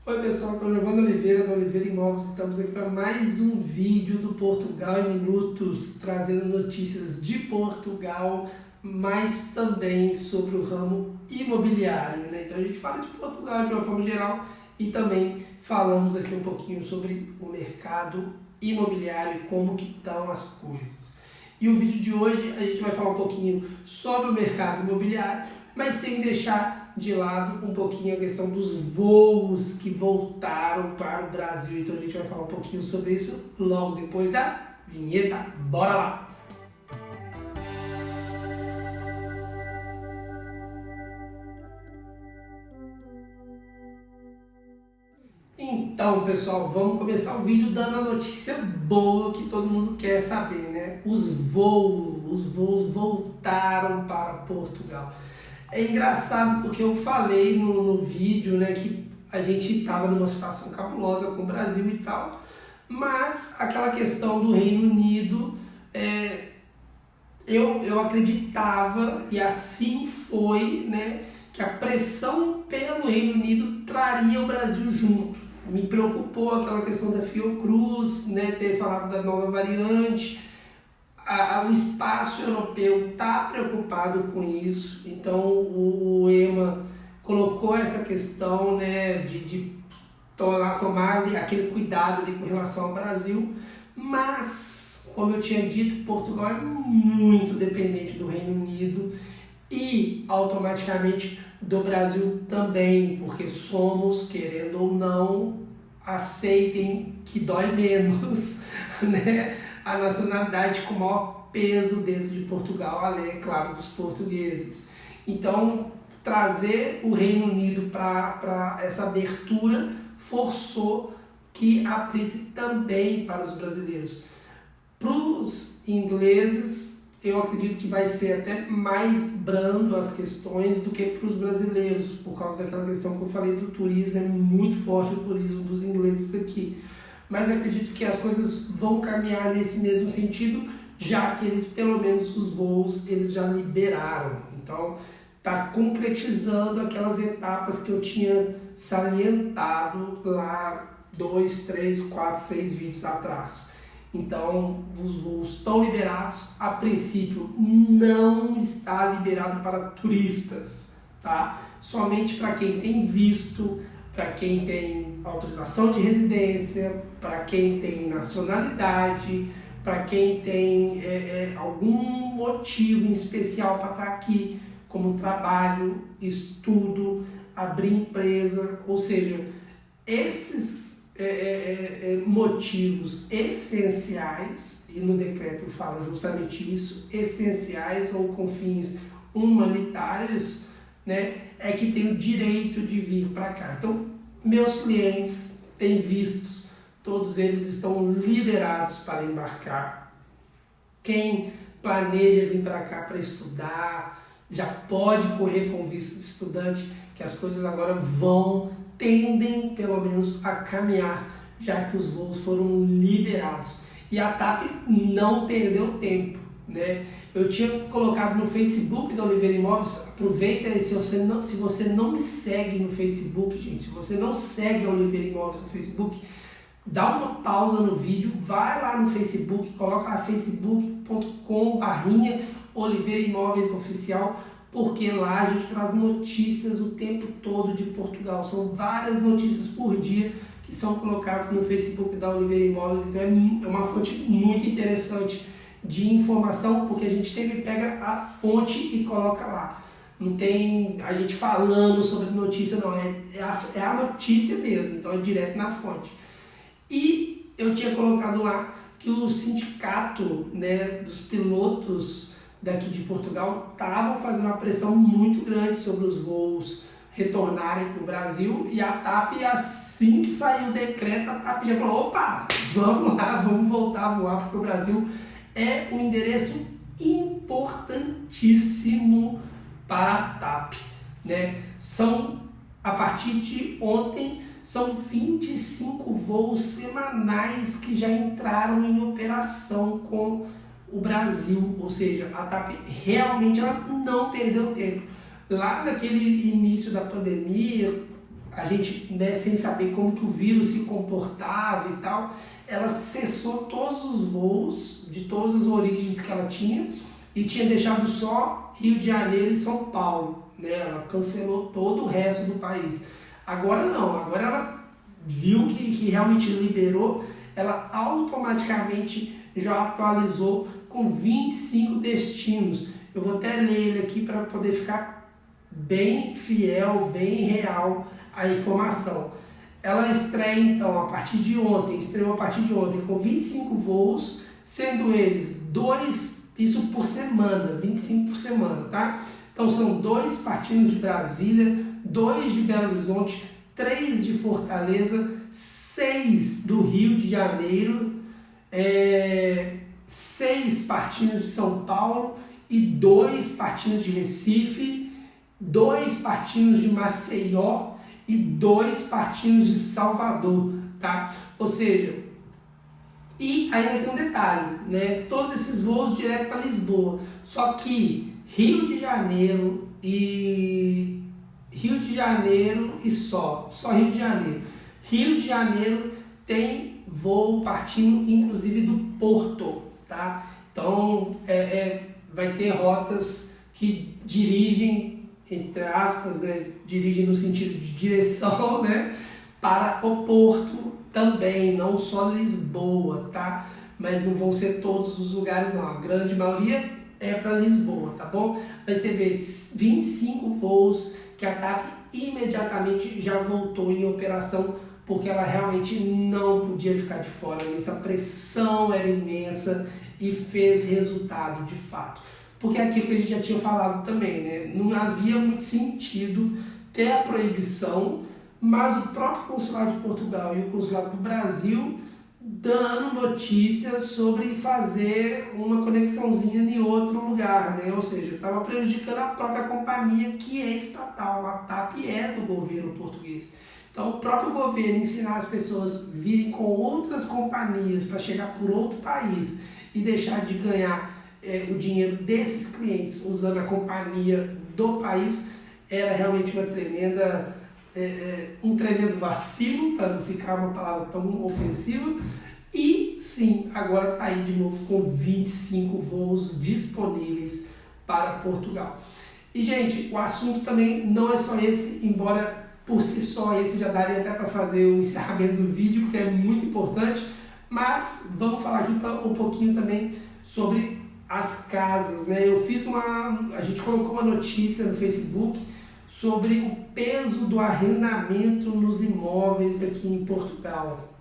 Oi pessoal, aqui é o Giovanni Oliveira, do Oliveira Imóveis. Estamos aqui para mais um vídeo do Portugal em Minutos, trazendo notícias de Portugal, mas também sobre o ramo imobiliário, né? Então a gente fala de Portugal de uma forma geral e também falamos aqui um pouquinho sobre o mercado imobiliário e como que estão as coisas. E o vídeo de hoje a gente vai falar um pouquinho sobre o mercado imobiliário, mas sem deixar de lado um pouquinho a questão dos voos que voltaram para o Brasil. Então a gente vai falar um pouquinho sobre isso logo depois da vinheta. Bora lá! Então, pessoal, vamos começar o vídeo dando a notícia boa que todo mundo quer saber, né? Os voos voltaram para Portugal. É engraçado porque eu falei no vídeo, né, que a gente estava numa situação cabulosa com o Brasil e tal, mas aquela questão do Reino Unido, eu acreditava, e assim foi, né, que a pressão pelo Reino Unido traria o Brasil junto. Me preocupou aquela questão da Fiocruz, né, ter falado da nova variante. O espaço europeu está preocupado com isso, então o EMA colocou essa questão, né, de tomar aquele cuidado ali com relação ao Brasil, mas, como eu tinha dito, Portugal é muito dependente do Reino Unido e automaticamente do Brasil também, porque somos, querendo ou não, aceitem que dói menos, né? A nacionalidade com maior peso dentro de Portugal, além, claro, dos portugueses. Então, trazer o Reino Unido para essa abertura forçou que abrisse também para os brasileiros. Para os ingleses, eu acredito que vai ser até mais brando as questões do que para os brasileiros, por causa daquela questão que eu falei do turismo, é muito forte o turismo dos ingleses aqui. Mas acredito que as coisas vão caminhar nesse mesmo sentido, já que eles, pelo menos os voos, eles já liberaram. Então, está concretizando aquelas etapas que eu tinha salientado lá 2, 3, 4, 6 vídeos atrás. Então, os voos estão liberados. A princípio, não está liberado para turistas, tá? Somente para quem tem visto, para quem tem autorização de residência, para quem tem nacionalidade, para quem tem algum motivo em especial para estar aqui, como trabalho, estudo, abrir empresa, ou seja, esses motivos essenciais, e no decreto fala justamente isso, essenciais ou com fins humanitários, né, é que tem o direito de vir para cá. Então, meus clientes têm vistos, todos eles estão liberados para embarcar. Quem planeja vir para cá para estudar, já pode correr com visto de estudante, que as coisas agora tendem pelo menos a caminhar, já que os voos foram liberados. E a TAP não perdeu tempo, né? Eu tinha colocado no Facebook da Oliveira Imóveis, aproveita aí, se você não me segue no Facebook, gente, se você não segue a Oliveira Imóveis no Facebook, dá uma pausa no vídeo, vai lá no Facebook, coloca lá facebook.com/Oliveira Imóveis Oficial, porque lá a gente traz notícias o tempo todo de Portugal. São várias notícias por dia que são colocadas no Facebook da Oliveira Imóveis, então é uma fonte muito interessante de informação, porque a gente sempre pega a fonte e coloca lá. Não tem a gente falando sobre notícia, não, é a notícia mesmo, então é direto na fonte. E eu tinha colocado lá que o sindicato, né, dos pilotos daqui de Portugal estavam fazendo uma pressão muito grande sobre os voos retornarem para o Brasil, e a TAP, assim que saiu o decreto, a TAP já falou, opa, vamos lá, vamos voltar a voar, porque o Brasil é um endereço importantíssimo para a TAP, né? A partir de ontem, são 25 voos semanais que já entraram em operação com o Brasil, ou seja, a TAP realmente ela não perdeu tempo. Lá naquele início da pandemia, a gente, né, sem saber como que o vírus se comportava e tal, ela cessou todos os voos de todas as origens que ela tinha e tinha deixado só Rio de Janeiro e São Paulo, né? Ela cancelou todo o resto do país. Agora não, agora ela viu que realmente liberou, ela automaticamente já atualizou com 25 destinos. Eu vou até ler ele aqui para poder ficar bem fiel, bem real a informação. Ela estreia então a partir de ontem, estreou a partir de ontem com 25 voos, sendo eles 2, isso por semana, 25 por semana, tá? Então são 2 partindo de Brasília, 2 de Belo Horizonte, 3 de Fortaleza, 6 do Rio de Janeiro, 6 partindo de São Paulo e 2 partindo de Recife, 2 partindo de Maceió e 2 partindo de Salvador, tá? Ou seja, e ainda tem um detalhe, né? Todos esses voos direto para Lisboa, só que Rio de Janeiro e só Rio de Janeiro. Rio de Janeiro tem voo partindo inclusive do Porto, tá? Então vai ter rotas que dirigem, entre aspas, né, dirigem no sentido de direção, né, para o Porto também, não só Lisboa, tá? Mas não vão ser todos os lugares não, a grande maioria é para Lisboa, tá bom? Mas você vê 25 voos que a TAP imediatamente já voltou em operação, porque ela realmente não podia ficar de fora nisso, a pressão era imensa e fez resultado de fato. Porque é aquilo que a gente já tinha falado também, né? Não havia muito sentido ter a proibição, mas o próprio Consulado de Portugal e o Consulado do Brasil dando notícias sobre fazer uma conexãozinha em outro lugar, né? Ou seja, estava prejudicando a própria companhia que é estatal, a TAP é do governo português. Então o próprio governo ensinar as pessoas a virem com outras companhias para chegar por outro país e deixar de ganhar o dinheiro desses clientes usando a companhia do país era realmente uma tremenda, um tremendo vacilo, para não ficar uma palavra tão ofensiva. E sim, agora está aí de novo com 25 voos disponíveis para Portugal. E gente, o assunto também não é só esse, embora por si só esse já daria até para fazer o encerramento do vídeo, porque é muito importante, mas vamos falar aqui um pouquinho também sobre as casas, né? A gente colocou uma notícia no Facebook sobre o peso do arrendamento nos imóveis aqui em Portugal.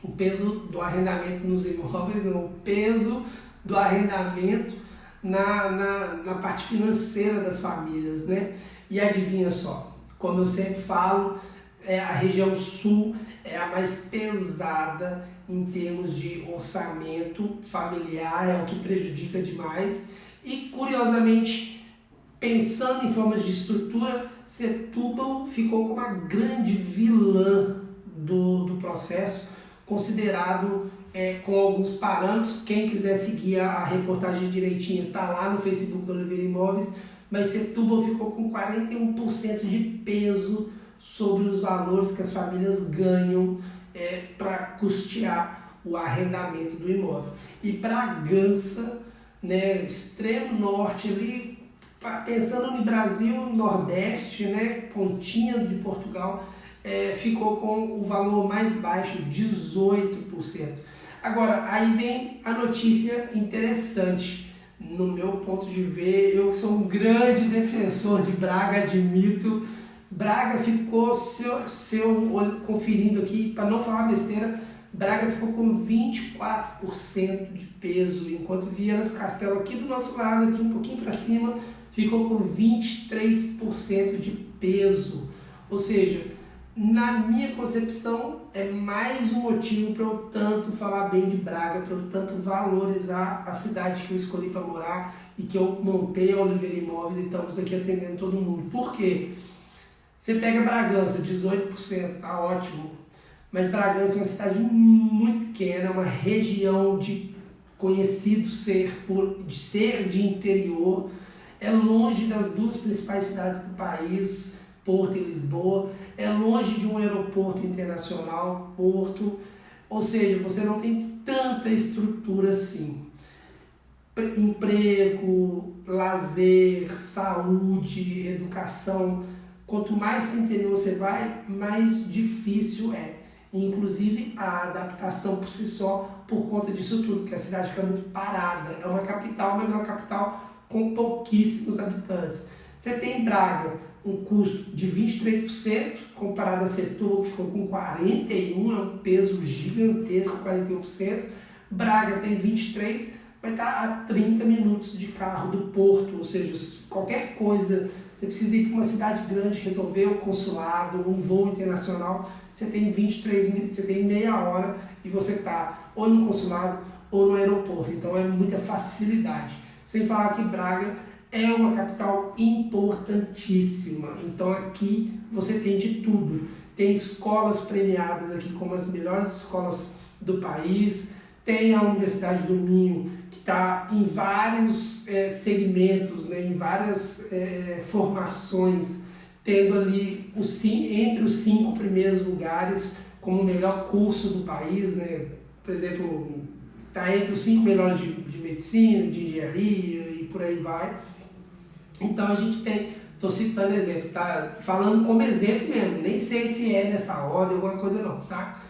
O peso do arrendamento nos imóveis, não, o peso do arrendamento na parte financeira das famílias, né? E adivinha só, como eu sempre falo, a região sul é a mais pesada em termos de orçamento familiar, é o que prejudica demais. E curiosamente, pensando em formas de estrutura, Setúbal ficou como a grande vilã do processo, considerado com alguns parâmetros. Quem quiser seguir a reportagem direitinho está lá no Facebook do Oliveira Imóveis, mas Setúbal ficou com 41% de peso sobre os valores que as famílias ganham para custear o arrendamento do imóvel. E Bragança, né, extremo norte ali, pensando no Brasil, nordeste, né, pontinha de Portugal, ficou com o valor mais baixo, 18%. Agora, aí vem a notícia interessante, no meu ponto de ver, eu que sou um grande defensor de Braga, admito. Braga ficou, conferindo aqui, para não falar besteira, Braga ficou com 24% de peso, enquanto Viana do Castelo, aqui do nosso lado, aqui um pouquinho para cima, ficou com 23% de peso. Ou seja, na minha concepção, é mais um motivo para eu tanto falar bem de Braga, para eu tanto valorizar a cidade que eu escolhi para morar e que eu montei a Oliveira Imóveis e estamos aqui atendendo todo mundo. Por quê? Você pega Bragança, 18%, tá ótimo, mas Bragança é uma cidade muito pequena, é uma região de conhecido ser de interior, é longe das duas principais cidades do país, Porto e Lisboa, é longe de um aeroporto internacional, Porto, ou seja, você não tem tanta estrutura assim. Emprego, lazer, saúde, educação, quanto mais para o interior você vai, mais difícil é. Inclusive a adaptação por si só, por conta disso tudo, porque a cidade fica muito parada. É uma capital, mas é uma capital com pouquíssimos habitantes. Você tem Braga, um custo de 23%, comparado a Setúbal, que ficou com 41%, é um peso gigantesco, 41%. Braga tem 23%, vai estar a 30 minutos de carro do Porto, ou seja, qualquer coisa, você precisa ir para uma cidade grande, resolver o consulado, um voo internacional, você tem 23 minutos, você tem meia hora e você está ou no consulado ou no aeroporto, então é muita facilidade. Sem falar que Braga é uma capital importantíssima, então aqui você tem de tudo. Tem escolas premiadas aqui como as melhores escolas do país, tem a Universidade do Minho, que está em vários segmentos, né, em várias formações, tendo ali entre os 5 primeiros lugares como o melhor curso do país, né? Por exemplo, está entre os 5 melhores de medicina, de engenharia e por aí vai. Então a gente tem, estou citando exemplo, tá? Falando como exemplo mesmo, nem sei se é nessa ordem, alguma coisa não, tá?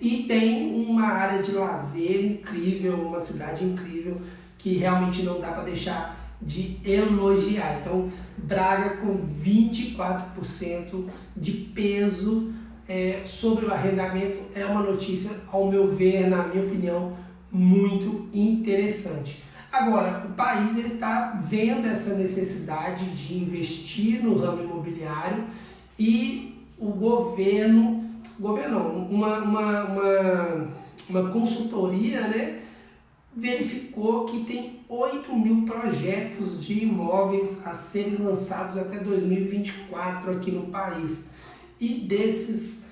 E tem uma área de lazer incrível, uma cidade incrível, que realmente não dá para deixar de elogiar. Então, Braga com 24% de peso sobre o arrendamento é uma notícia, ao meu ver, na minha opinião, muito interessante. Agora, o país está vendo essa necessidade de investir no ramo imobiliário e o governo não, uma consultoria, né, verificou que tem 8.000 projetos de imóveis a serem lançados até 2024 aqui no país. E desses,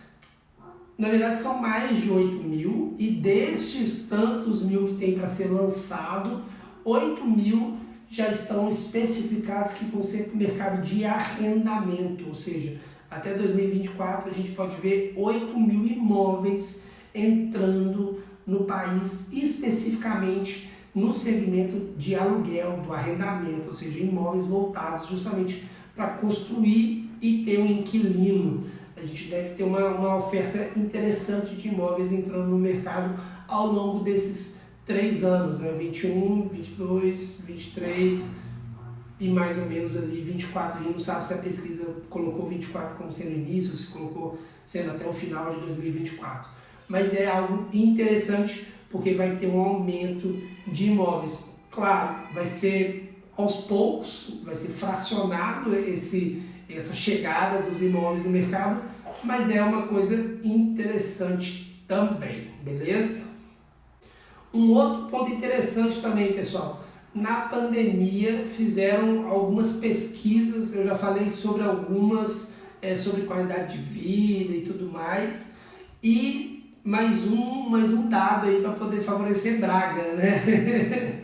na verdade são mais de 8.000, e destes tantos mil que tem para ser lançado, 8.000 já estão especificados que vão ser para o mercado de arrendamento, ou seja, até 2024 a gente pode ver 8.000 imóveis entrando no país, especificamente no segmento de aluguel, do arrendamento, ou seja, imóveis voltados justamente para construir e ter um inquilino. A gente deve ter uma oferta interessante de imóveis entrando no mercado ao longo desses 3 anos, né? 21, 22, 23 e mais ou menos ali 24. A gente não sabe se a pesquisa colocou 24 como sendo início, ou se colocou sendo até o final de 2024. Mas é algo interessante porque vai ter um aumento de imóveis. Claro, vai ser aos poucos, vai ser fracionado essa chegada dos imóveis no mercado, mas é uma coisa interessante também, beleza? Um outro ponto interessante também, pessoal, na pandemia fizeram algumas pesquisas, eu já falei sobre algumas, sobre qualidade de vida e tudo mais, e mais um dado aí para poder favorecer Braga, né?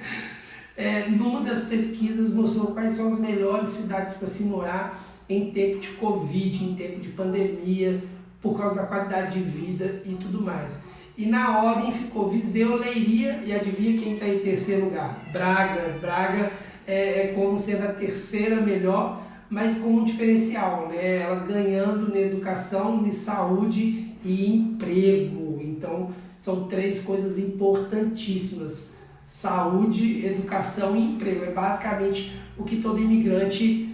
Numa das pesquisas mostrou quais são as melhores cidades para se morar em tempo de Covid, em tempo de pandemia, por causa da qualidade de vida e tudo mais. E na ordem ficou Viseu, Leiria e adivinha quem está em terceiro lugar? Braga. Braga é como sendo a terceira melhor, mas com um diferencial, né? Ela ganhando na educação, em saúde e emprego. Então são 3 coisas importantíssimas: saúde, educação e emprego. É basicamente o que todo imigrante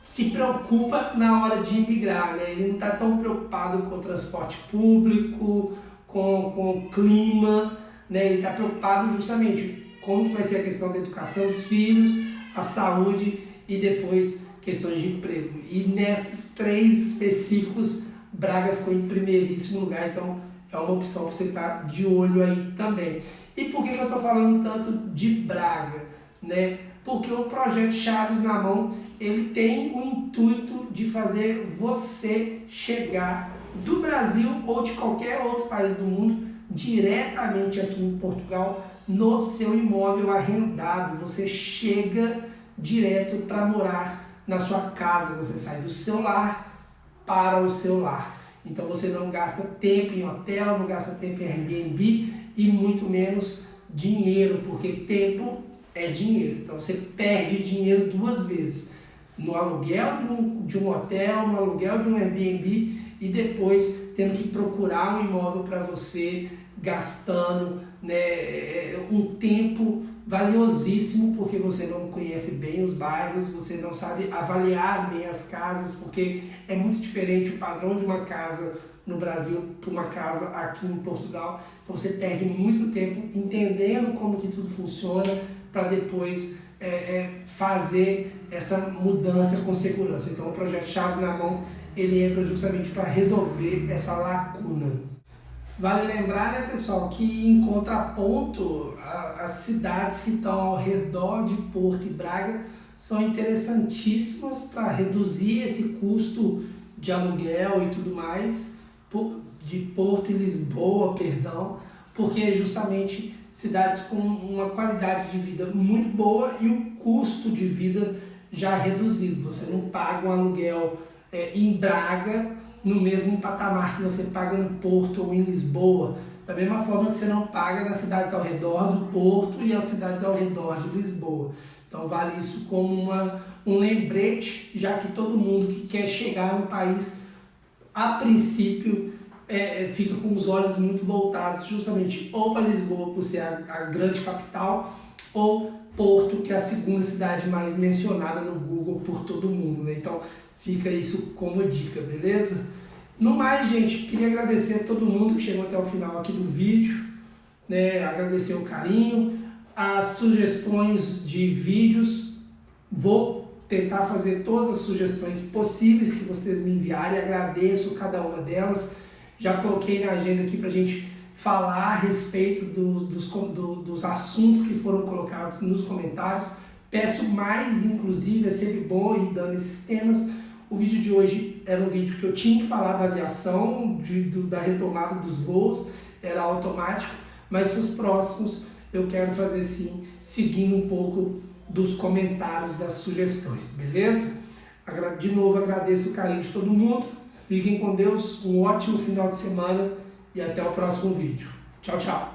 se preocupa na hora de imigrar, né? Ele não está tão preocupado com o transporte público, com o clima, né? Ele está preocupado justamente como que vai ser a questão da educação dos filhos, a saúde e depois questões de emprego. E nesses 3 específicos, Braga ficou em primeiríssimo lugar, então é uma opção para você estar de olho aí também. E por que eu estou falando tanto de Braga, né? Porque o projeto Chaves na Mão, ele tem o intuito de fazer você chegar do Brasil ou de qualquer outro país do mundo diretamente aqui em Portugal no seu imóvel arrendado. Você chega direto para morar na sua casa, você sai do seu lar para o seu lar. Então você não gasta tempo em hotel, não gasta tempo em Airbnb e muito menos dinheiro, porque tempo é dinheiro. Então você perde dinheiro duas vezes, no aluguel de um hotel, no aluguel de um Airbnb e depois tendo que procurar um imóvel para você, gastando, né, um tempo valiosíssimo, porque você não conhece bem os bairros, você não sabe avaliar bem as casas, porque é muito diferente o padrão de uma casa no Brasil para uma casa aqui em Portugal. Então você perde muito tempo entendendo como que tudo funciona para depois fazer essa mudança com segurança. Então o projeto Chaves na Mão, ele entra justamente para resolver essa lacuna. Vale lembrar, né, pessoal, que em contraponto, as cidades que estão ao redor de Porto e Braga são interessantíssimas para reduzir esse custo de aluguel e tudo mais, de Porto e Lisboa, perdão, porque é justamente cidades com uma qualidade de vida muito boa e um custo de vida já reduzido. Você não paga um aluguel em Braga no mesmo patamar que você paga no Porto ou em Lisboa, da mesma forma que você não paga nas cidades ao redor do Porto e as cidades ao redor de Lisboa. Então vale isso como um lembrete, já que todo mundo que quer chegar no país, a princípio, fica com os olhos muito voltados justamente ou para Lisboa, por ser a grande capital, ou Porto, que é a segunda cidade mais mencionada no Google por todo mundo, né? Então fica isso como dica, beleza? No mais, gente, queria agradecer a todo mundo que chegou até o final aqui do vídeo, né? Agradecer o carinho, as sugestões de vídeos. Vou tentar fazer todas as sugestões possíveis que vocês me enviarem, agradeço cada uma delas. Já coloquei na agenda aqui para a gente falar a respeito dos assuntos que foram colocados nos comentários. Peço mais, inclusive, é sempre bom ir dando esses temas. O vídeo de hoje era um vídeo que eu tinha que falar da aviação, da retomada dos voos, era automático, mas para os próximos eu quero fazer sim, seguindo um pouco dos comentários, das sugestões, beleza? De novo agradeço o carinho de todo mundo, fiquem com Deus, um ótimo final de semana e até o próximo vídeo. Tchau, tchau!